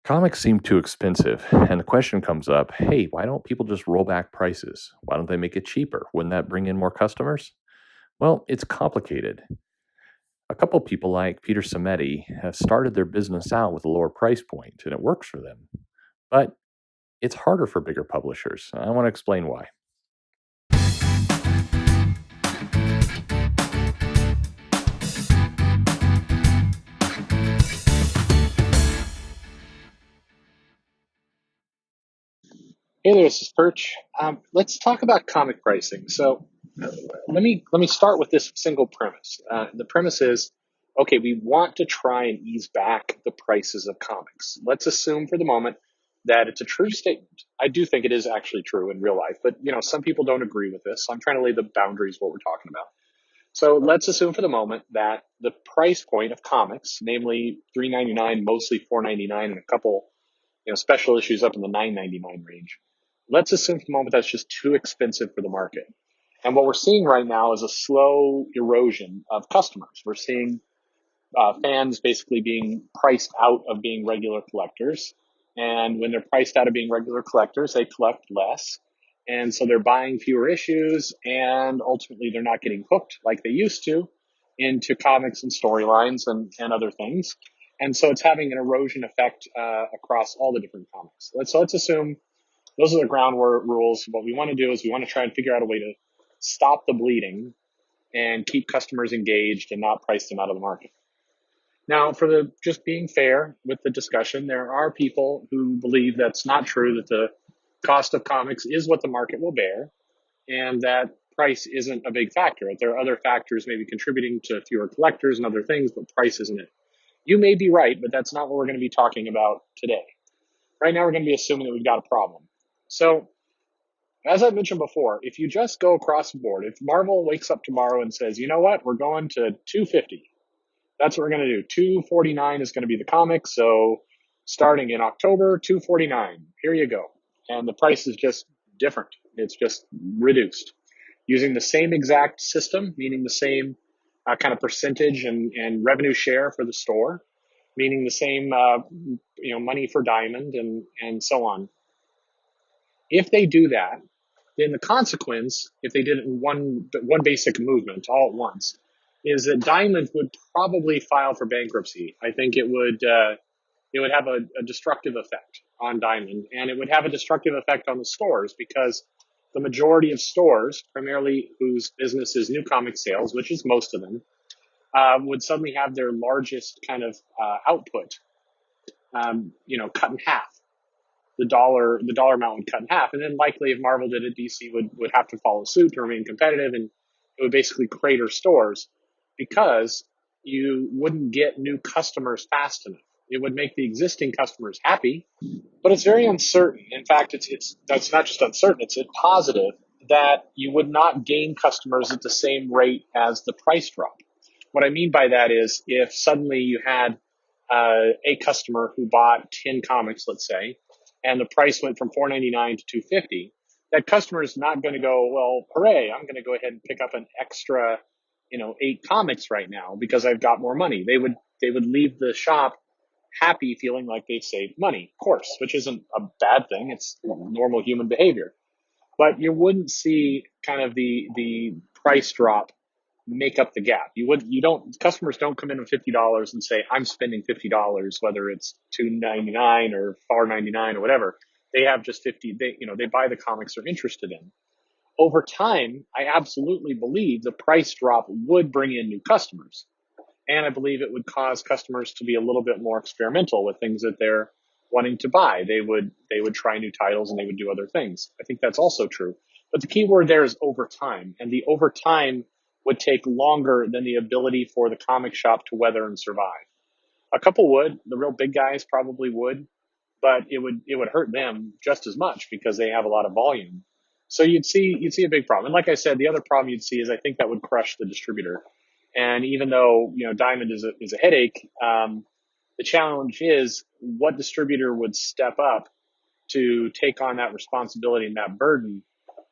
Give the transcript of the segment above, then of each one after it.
Comics seem too expensive, and the question comes up, hey, why don't people just roll back prices? Why don't they make it cheaper? Wouldn't that bring in more customers? Well, it's complicated. A couple people like Peter Samedi have started their business out with a lower price point, and it works for them. But it's harder for bigger publishers. I want to explain why. Hey there, this is Perch. Let's talk about comic pricing. Let me start with this single premise. The premise is, okay, we want to try and ease back the prices of comics. Let's assume for the moment that it's a true statement. I do think it is actually true in real life, but some people don't agree with this. So I'm trying to lay the boundaries of what we're talking about. So let's assume for the moment that the price point of comics, namely $3.99, mostly $4.99, and a couple special issues up in the $9.99 range. Let's assume for the moment that's just too expensive for the market. And what we're seeing right now is a slow erosion of customers. We're seeing fans basically being priced out of being regular collectors. And when they're priced out of being regular collectors, they collect less. And so they're buying fewer issues, and ultimately they're not getting hooked like they used to into comics and storylines and other things. And so it's having an erosion effect across all the different comics. Let's assume those are the ground rules. What we want to do is we want to try and figure out a way to stop the bleeding and keep customers engaged and not price them out of the market. Now, for the just being fair with the discussion, there are people who believe that's not true, that the cost of comics is what the market will bear, and that price isn't a big factor. There are other factors maybe contributing to fewer collectors and other things, but price isn't it. You may be right, but that's not what we're going to be talking about today. Right now, we're going to be assuming that we've got a problem. So, as I mentioned before, if you just go across the board, if Marvel wakes up tomorrow and says, you know what, we're going to 250, that's what we're going to do. 249 is going to be the comic. So starting in October, 249, here you go. And the price is just different. It's just reduced using the same exact system, meaning the same kind of percentage and revenue share for the store, meaning the same, money for Diamond and so on. If they do that, then the consequence, if they did it in one basic movement all at once, is that Diamond would probably file for bankruptcy. I think it would have a destructive effect on Diamond, and it would have a destructive effect on the stores because the majority of stores, primarily whose business is new comic sales, which is most of them, would suddenly have their largest kind of output, cut in half. The dollar amount would cut in half, and then likely if Marvel did it, DC would have to follow suit to remain competitive, and it would basically crater stores because you wouldn't get new customers fast enough. It would make the existing customers happy, but it's very uncertain. In fact, it's that's not just uncertain; it's positive that you would not gain customers at the same rate as the price drop. What I mean by that is if suddenly you had a customer who bought 10 comics, let's say, and the price went from $4.99 to $2.50, that customer is not going to go, well, hooray, I'm going to go ahead and pick up an extra, 8 comics right now because I've got more money. They would leave the shop happy, feeling like they saved money, of course, which isn't a bad thing. It's normal human behavior. But you wouldn't see kind of the price drop make up the gap. Customers don't come in with $50 and say, I'm spending $50, whether it's $2.99 or $4.99 or whatever. They have just 50, they buy the comics they're interested in. Over time, I absolutely believe the price drop would bring in new customers. And I believe it would cause customers to be a little bit more experimental with things that they're wanting to buy. They would try new titles and they would do other things. I think that's also true. But the key word there is over time. And the over time would take longer than the ability for the comic shop to weather and survive. A couple would, the real big guys probably would, but it would hurt them just as much because they have a lot of volume. So you'd see a big problem. And like I said, the other problem you'd see is I think that would crush the distributor. And even though Diamond is a headache, the challenge is what distributor would step up to take on that responsibility and that burden,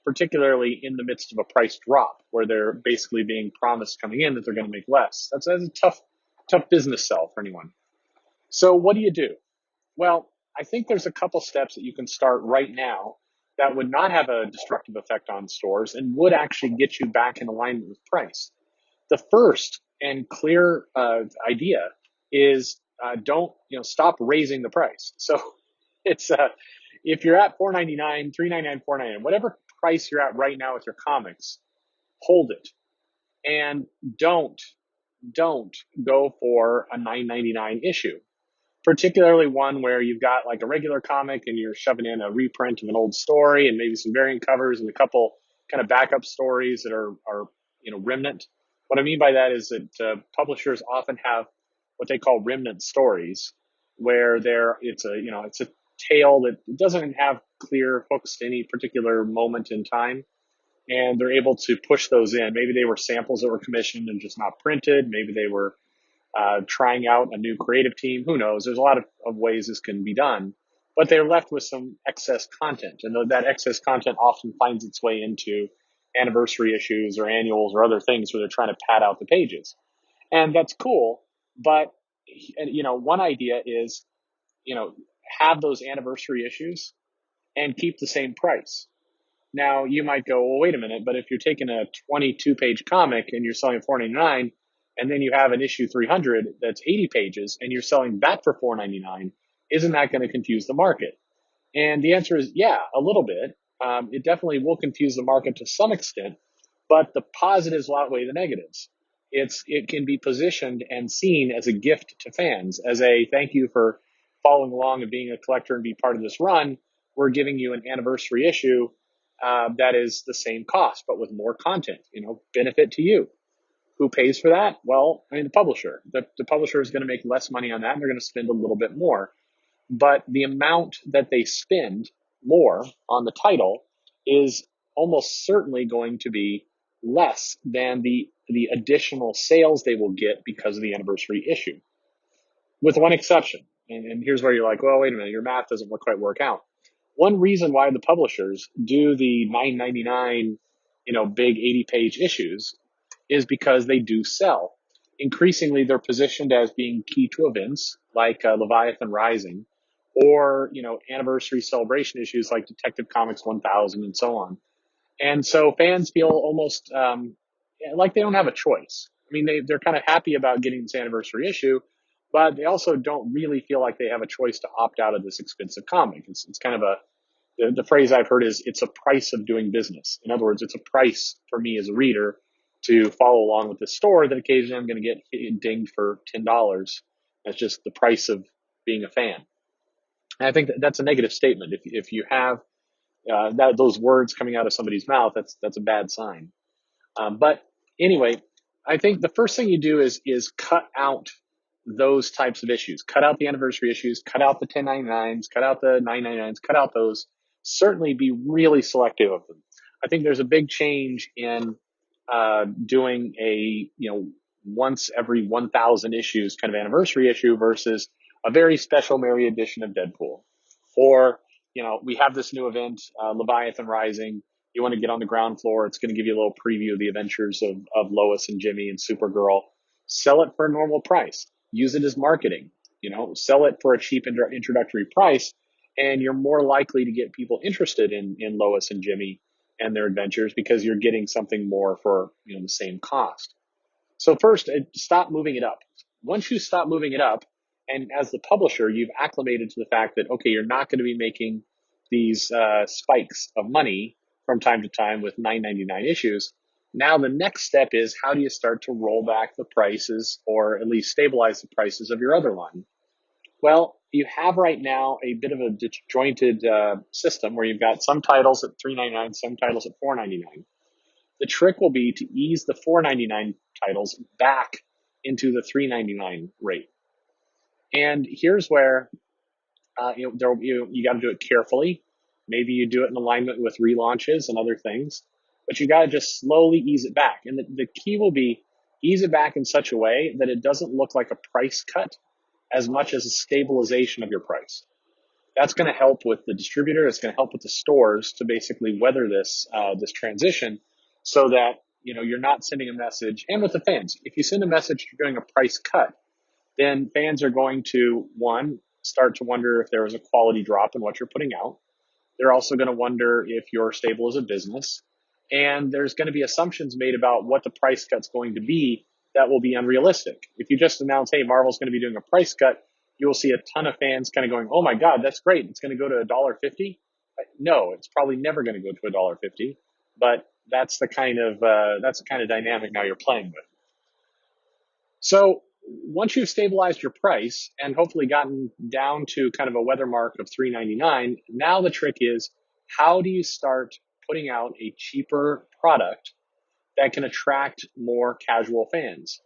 particularly in the midst of a price drop where they're basically being promised coming in that they're going to make less. That's a tough business sell for anyone. So what do you do? Well, I think there's a couple steps that you can start right now that would not have a destructive effect on stores and would actually get you back in alignment with price. The first and clear idea is don't stop raising the price. So it's if you're at $4.99, $3.99, $4.99, whatever price you're at right now with your comics, hold it, and don't go for a $9.99 issue, particularly one where you've got like a regular comic and you're shoving in a reprint of an old story and maybe some variant covers and a couple kind of backup stories that are remnant. What I mean by that is that publishers often have what they call remnant stories, where it's a tale that doesn't have clear hooks to any particular moment in time, and they're able to push those in. Maybe they were samples that were commissioned and just not printed. Maybe they were trying out a new creative team. Who knows? There's a lot of ways this can be done, but they're left with some excess content, and that excess content often finds its way into anniversary issues or annuals or other things where they're trying to pad out the pages, and that's cool. But one idea is have those anniversary issues and keep the same price. Now you might go, well, wait a minute, but if you're taking a 22-page comic and you're selling $4.99, and then you have an issue 300 that's 80 pages and you're selling that for $4.99, isn't that going to confuse the market? And the answer is yeah, a little bit. It definitely will confuse the market to some extent, but the positives will outweigh the negatives. It can be positioned and seen as a gift to fans, as a thank you for following along and being a collector and be part of this run. We're giving you an anniversary issue that is the same cost, but with more content, benefit to you. Who pays for that? Well, I mean, the publisher. The publisher is going to make less money on that, and they're going to spend a little bit more. But the amount that they spend more on the title is almost certainly going to be less than the additional sales they will get because of the anniversary issue, with one exception. And here's where you're like, well, wait a minute, your math doesn't quite work out. One reason why the publishers do the $9.99, big 80-page issues is because they do sell. Increasingly, they're positioned as being key to events like Leviathan Rising, or anniversary celebration issues like Detective Comics 1000 and so on. And so fans feel almost like they don't have a choice. I mean, they're kind of happy about getting this anniversary issue, but they also don't really feel like they have a choice to opt out of this expensive comic. It's kind of the phrase I've heard is it's a price of doing business. In other words, it's a price for me as a reader to follow along with this store that occasionally I'm going to get dinged for $10. That's just the price of being a fan. And I think that's a negative statement. If you have those words coming out of somebody's mouth, that's a bad sign. But anyway, I think the first thing you do is cut out those types of issues. Cut out the anniversary issues. Cut out the 1099s. Cut out the 999s. Cut out those. Certainly be really selective of them. I think there's a big change in doing a once every 1,000 issues kind of anniversary issue versus a very special Merry edition of Deadpool, or we have this new event, Leviathan Rising. You want to get on the ground floor. It's going to give you a little preview of the adventures of Lois and Jimmy and Supergirl. Sell it for a normal price. Use it as marketing. Sell it for a cheap introductory price, and you're more likely to get people interested in Lois and Jimmy and their adventures because you're getting something more for the same cost. So first, stop moving it up. Once you stop moving it up, and as the publisher, you've acclimated to the fact that, okay, you're not going to be making these spikes of money from time to time with $9.99 issues. Now the next step is, how do you start to roll back the prices, or at least stabilize the prices of your other line? Well, you have right now a bit of a disjointed system where you've got some titles at $3.99, some titles at $4.99. The trick will be to ease the $4.99 titles back into the $3.99 rate. And here's where you got to do it carefully. Maybe you do it in alignment with relaunches and other things, but you got to just slowly ease it back. And the key will be ease it back in such a way that it doesn't look like a price cut as much as a stabilization of your price. That's going to help with the distributor. It's going to help with the stores to basically weather this transition, so that you're not sending a message. And with the fans, if you send a message you're doing a price cut, then fans are going to, one, start to wonder if there was a quality drop in what you're putting out. They're also going to wonder if you're stable as a business. And there's going to be assumptions made about what the price cut's going to be that will be unrealistic. If you just announce, hey, Marvel's going to be doing a price cut, you will see a ton of fans kind of going, oh my God, that's great. It's going to go to $1.50. No, it's probably never going to go to $1.50. But that's the kind of dynamic now you're playing with. So once you've stabilized your price and hopefully gotten down to kind of a weather mark of $3.99, now the trick is, how do you start putting out a cheaper product that can attract more casual fans?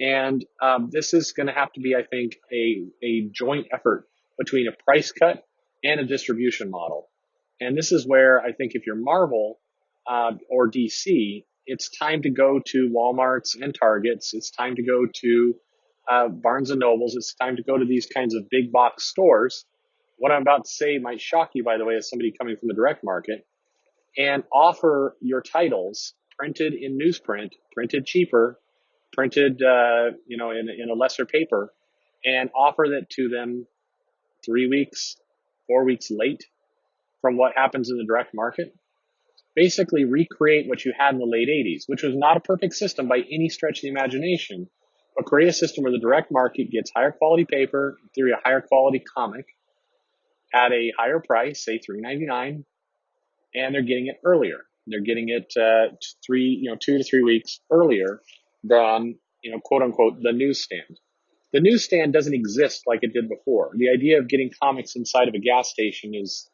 And this is going to have to be, I think, a joint effort between a price cut and a distribution model. And this is where I think if you're Marvel or DC, it's time to go to Walmarts and Targets. It's time to go to Barnes and Nobles. It's time to go to these kinds of big box stores. What I'm about to say might shock you, by the way, as somebody coming from the direct market, and offer your titles printed in newsprint, printed cheaper, printed, in a lesser paper, and offer that to them 3 weeks, 4 weeks late from what happens in the direct market. Basically recreate what you had in the late 80s, which was not a perfect system by any stretch of the imagination, but create a system where the direct market gets higher quality paper, in theory, a higher quality comic at a higher price, say $3.99, and they're getting it earlier. They're getting it 2 to 3 weeks earlier than, quote unquote, the newsstand. The newsstand doesn't exist like it did before. The idea of getting comics inside of a gas station is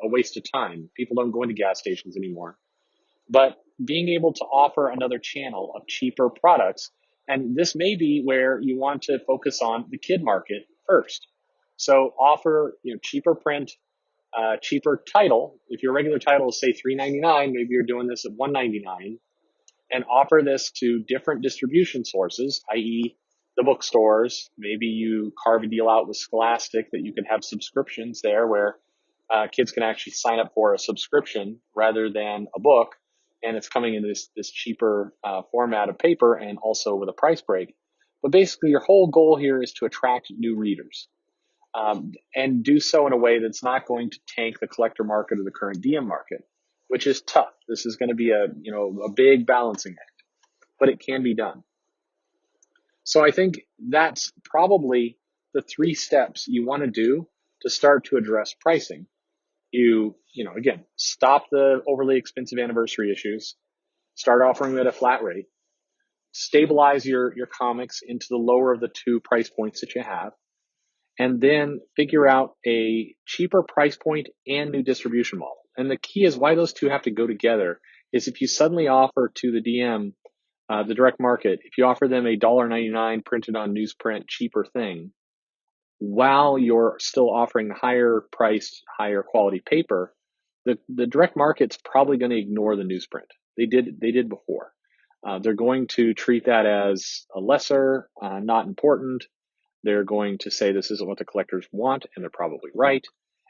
a waste of time. People don't go into gas stations anymore. But being able to offer another channel of cheaper products, and this may be where you want to focus on the kid market first. So offer cheaper print, cheaper title. If your regular title is say $3.99, maybe you're doing this at $1.99, and offer this to different distribution sources, i.e. the bookstores. Maybe you carve a deal out with Scholastic that you can have subscriptions there where kids can actually sign up for a subscription rather than a book, and it's coming in this cheaper format of paper and also with a price break. But basically, your whole goal here is to attract new readers. And do so in a way that's not going to tank the collector market or the current DM market, which is tough. This is going to be a big balancing act, but it can be done. So I think that's probably the 3 steps you want to do to start to address pricing. Again, stop the overly expensive anniversary issues, start offering them at a flat rate, stabilize your comics into the lower of the 2 price points that you have, and then figure out a cheaper price point and new distribution model. And the key is why those two have to go together is if you suddenly offer to the DM, the direct market, if you offer them a $1.99 printed on newsprint cheaper thing, while you're still offering higher priced, higher quality paper, the direct market's probably going to ignore the newsprint. They did before. They're going to treat that as a lesser, not important. They're going to say this isn't what the collectors want, and they're probably right.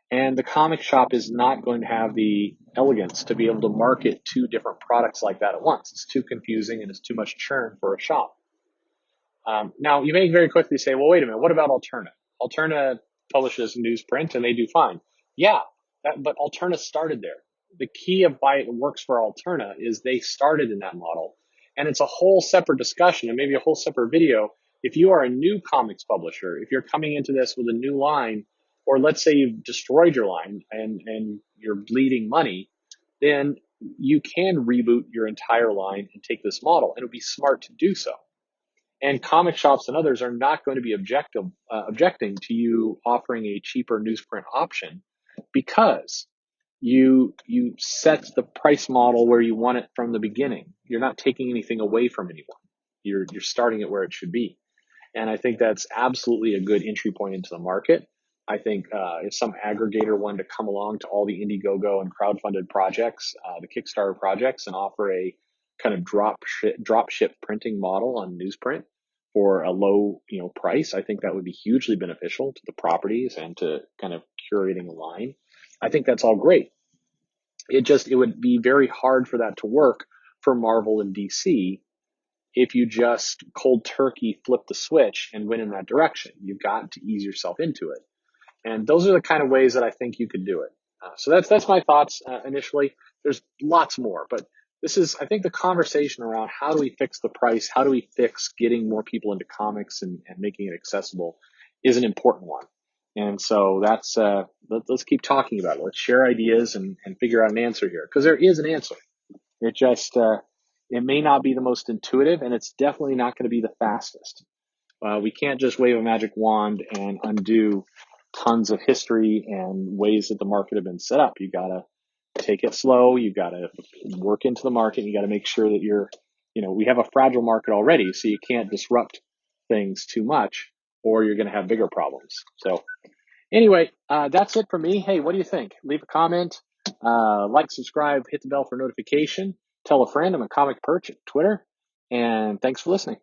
And the comic shop is not going to have the elegance to be able to market 2 different products like that at once. It's too confusing and it's too much churn for a shop. Now, you may very quickly say, well, wait a minute, what about Alterna? Alterna publishes newsprint and they do fine. Yeah, but Alterna started there. The key of why it works for Alterna is they started in that model. And it's a whole separate discussion and maybe a whole separate video. If you are a new comics publisher, if you're coming into this with a new line, or let's say you've destroyed your line and you're bleeding money, then you can reboot your entire line and take this model, and it would be smart to do so. And comic shops and others are not going to be objecting to you offering a cheaper newsprint option because you set the price model where you want it from the beginning. You're not taking anything away from anyone. You're starting it where it should be. And I think that's absolutely a good entry point into the market. I think if some aggregator wanted to come along to all the Indiegogo and crowdfunded projects, the Kickstarter projects, and offer a kind of drop ship printing model on newsprint for a low price, I think that would be hugely beneficial to the properties and to kind of curating a line. I think that's all great. It would be very hard for that to work for Marvel and DC if you just cold turkey flip the switch and went in that direction. You've got to ease yourself into it. And those are the kind of ways that I think you could do it. So that's my thoughts initially. There's lots more, but this is, I think, the conversation around how do we fix the price, how do we fix getting more people into comics and making it accessible is an important one. And so that's let's keep talking about it. Let's share ideas and figure out an answer here, because there is an answer. It just it may not be the most intuitive, and it's definitely not going to be the fastest. We can't just wave a magic wand and undo tons of history and ways that the market have been set up. You got to take it slow. You got to work into the market. You got to make sure that we have a fragile market already, so you can't disrupt things too much, or you're going to have bigger problems. So anyway, that's it for me. Hey, what do you think? Leave a comment, like, subscribe, hit the bell for notification. Tell a friend. I'm a Comic Perch at Twitter. And thanks for listening.